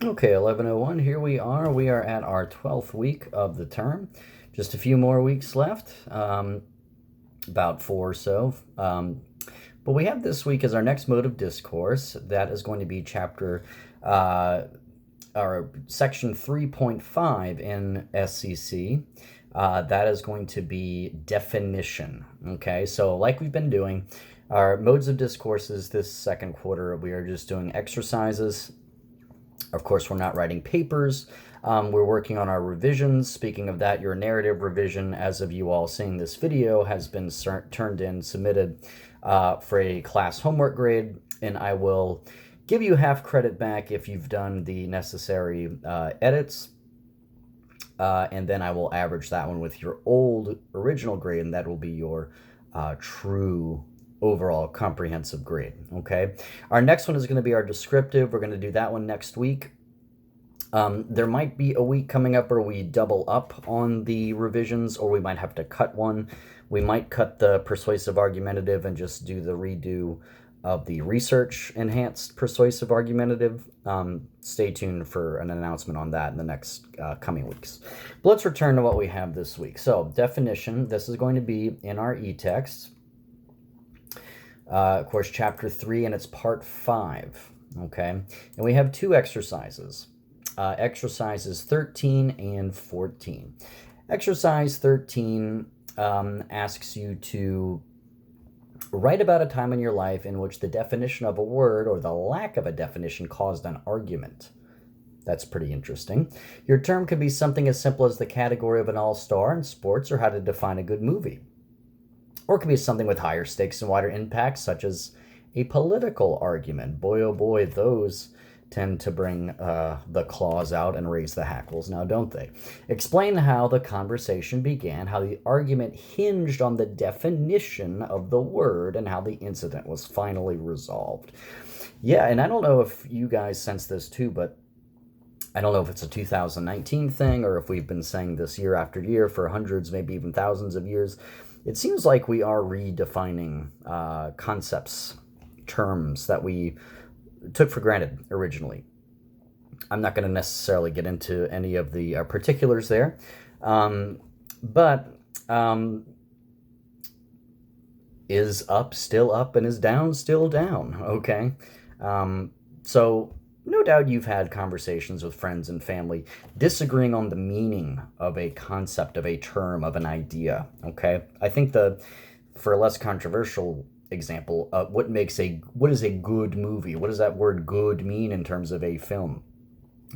Okay, 11:01, here we are. We are at our 12th week of the term. Just a few more weeks left, about four or so. But we have this week as our next mode of discourse. That is going to be uh, section 3.5 in SCC. That is going to be definition. Okay, so like we've been doing, our modes of discourses this second quarter, we are just doing exercises. Of course, we're not writing papers. We're working on our revisions. Speaking of that, your narrative revision, as of you all seeing this video, has been turned in, submitted for a class homework grade, and I will give you half credit back if you've done the necessary edits, and then I will average that one with your old original grade, and that will be your true overall comprehensive grade. Okay, our next one is going to be our descriptive. We're going to do that one next week. There might be a week coming up where we double up on the revisions, or we might have to cut one. We might cut the persuasive argumentative and just do the redo of the research enhanced persuasive argumentative. Stay tuned for an announcement on that in the next coming weeks. But let's return to what we have this week. So definition, this is going to be in our e-text. Of course, chapter 3, and it's part 5, okay? And we have two exercises, exercises 13 and 14. Exercise 13 asks you to write about a time in your life in which the definition of a word or the lack of a definition caused an argument. That's pretty interesting. Your term could be something as simple as the category of an all-star in sports or how to define a good movie. Or it could be something with higher stakes and wider impacts, such as a political argument. Boy, oh boy, those tend to bring the claws out and raise the hackles now, don't they? Explain how the conversation began, how the argument hinged on the definition of the word, and how the incident was finally resolved. Yeah, and I don't know if you guys sense this too, but I don't know if it's a 2019 thing or if we've been saying this year after year for hundreds, maybe even thousands of years. It seems like we are redefining concepts, terms that we took for granted originally. I'm not going to necessarily get into any of the particulars there, but is up still up and is down still down, okay? So no doubt you've had conversations with friends and family disagreeing on the meaning of a concept, of a term, of an idea, okay? I think for a less controversial example, what is a good movie? What does that word good mean in terms of a film?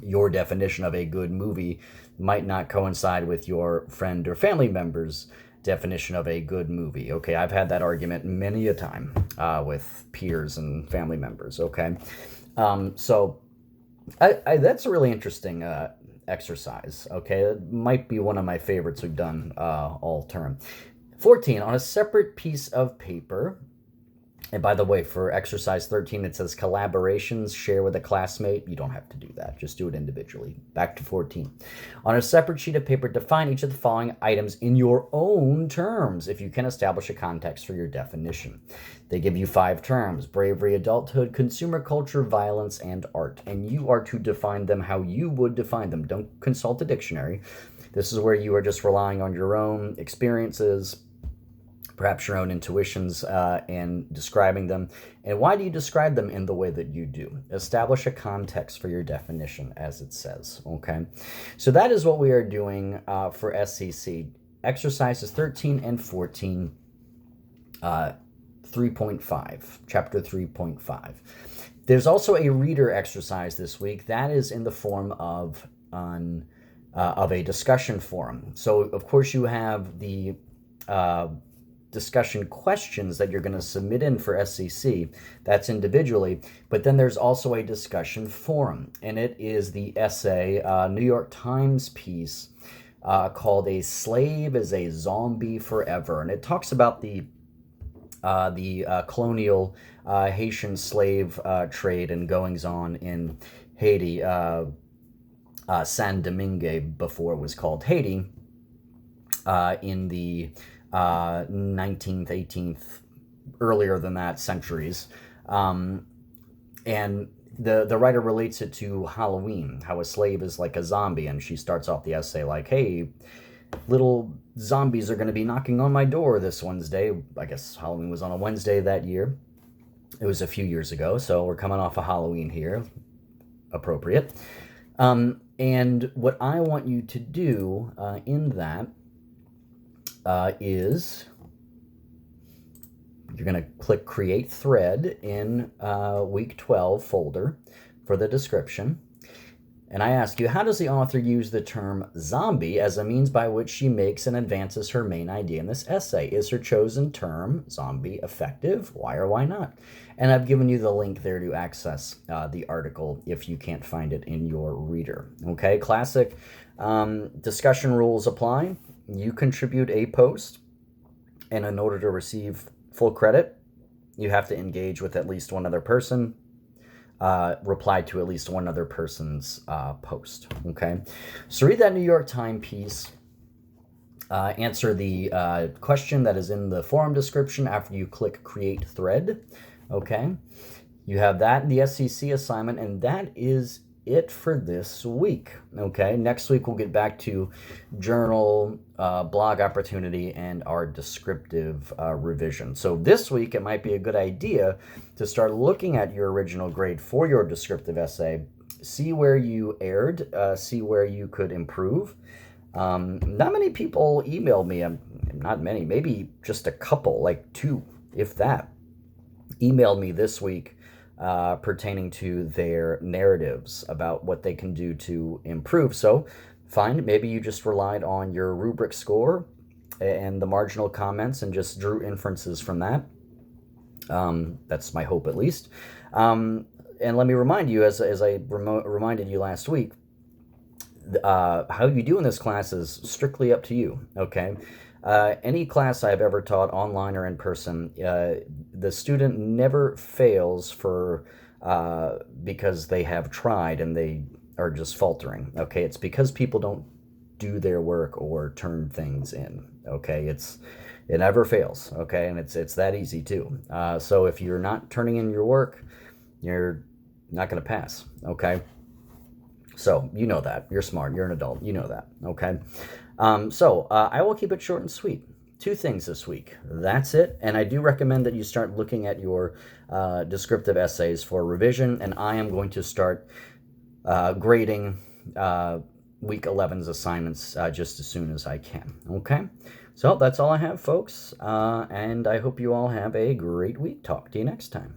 Your definition of a good movie might not coincide with your friend or family member's definition of a good movie, okay? I've had that argument many a time with peers and family members, okay? So that's a really interesting exercise, okay? It might be one of my favorites we've done all term. 14, on a separate piece of paper, and by the way, for exercise 13, it says collaborations, share with a classmate. You don't have to do that. Just do it individually. Back to 14. On a separate sheet of paper, define each of the following items in your own terms if you can establish a context for your definition. They give you 5 terms: bravery, adulthood, consumer culture, violence, and art. And you are to define them how you would define them. Don't consult a dictionary. This is where you are just relying on your own experiences, perhaps your own intuitions, and describing them. And why do you describe them in the way that you do? Establish a context for your definition, as it says, okay? So that is what we are doing for SCC. Exercises 13 and 14, 3.5, chapter 3.5. There's also a reader exercise this week. That is in the form of a discussion forum. So, of course, you have the discussion questions that you're going to submit in for SCC. That's individually. But then there's also a discussion forum, and it is the essay, New York Times piece called "A Slave is a Zombie Forever," and it talks about the colonial Haitian slave trade and goings-on in Haiti, San Domingue, before it was called Haiti, in the 19th, 18th, earlier than that centuries. And the writer relates it to Halloween, how a slave is like a zombie, and she starts off the essay like, "Hey, little zombies are going to be knocking on my door this Wednesday." I guess Halloween was on a Wednesday that year. It was a few years ago, so we're coming off of Halloween here. Appropriate. And what I want you to do in that is you're going to click Create Thread in Week 12 folder for the description. And I ask you, how does the author use the term zombie as a means by which she makes and advances her main idea in this essay? Is her chosen term, zombie, effective? Why or why not? And I've given you the link there to access the article if you can't find it in your reader. Okay, classic discussion rules apply. You contribute a post, and in order to receive full credit, you have to engage with at least one other person. Reply to at least one other person's post. Okay, so read that New York Times piece. Answer the question that is in the forum description after you click Create Thread. Okay, you have that in the SEC assignment, and that is it for this week. Okay, next week we'll get back to journal, blog opportunity, and our descriptive revision. So this week it might be a good idea to start looking at your original grade for your descriptive essay, see where you erred, see where you could improve. Not many people emailed me, not many, maybe just a couple, like 2, if that, emailed me this week pertaining to their narratives about what they can do to improve. So fine, maybe you just relied on your rubric score and the marginal comments and just drew inferences from that. That's my hope, at least. And let me remind you, as I reminded you last week, how you do in this class is strictly up to you, okay? Any class I've ever taught, online or in person, the student never fails because they have tried and they are just faltering, okay? It's because people don't do their work or turn things in, okay? It never fails, okay? And it's that easy too. So if you're not turning in your work, you're not going to pass, okay? So you know that. You're smart. You're an adult. You know that, okay? So I will keep it short and sweet. 2 things this week. That's it. And I do recommend that you start looking at your descriptive essays for revision. And I am going to start grading week 11's assignments just as soon as I can. Okay? So that's all I have, folks. And I hope you all have a great week. Talk to you next time.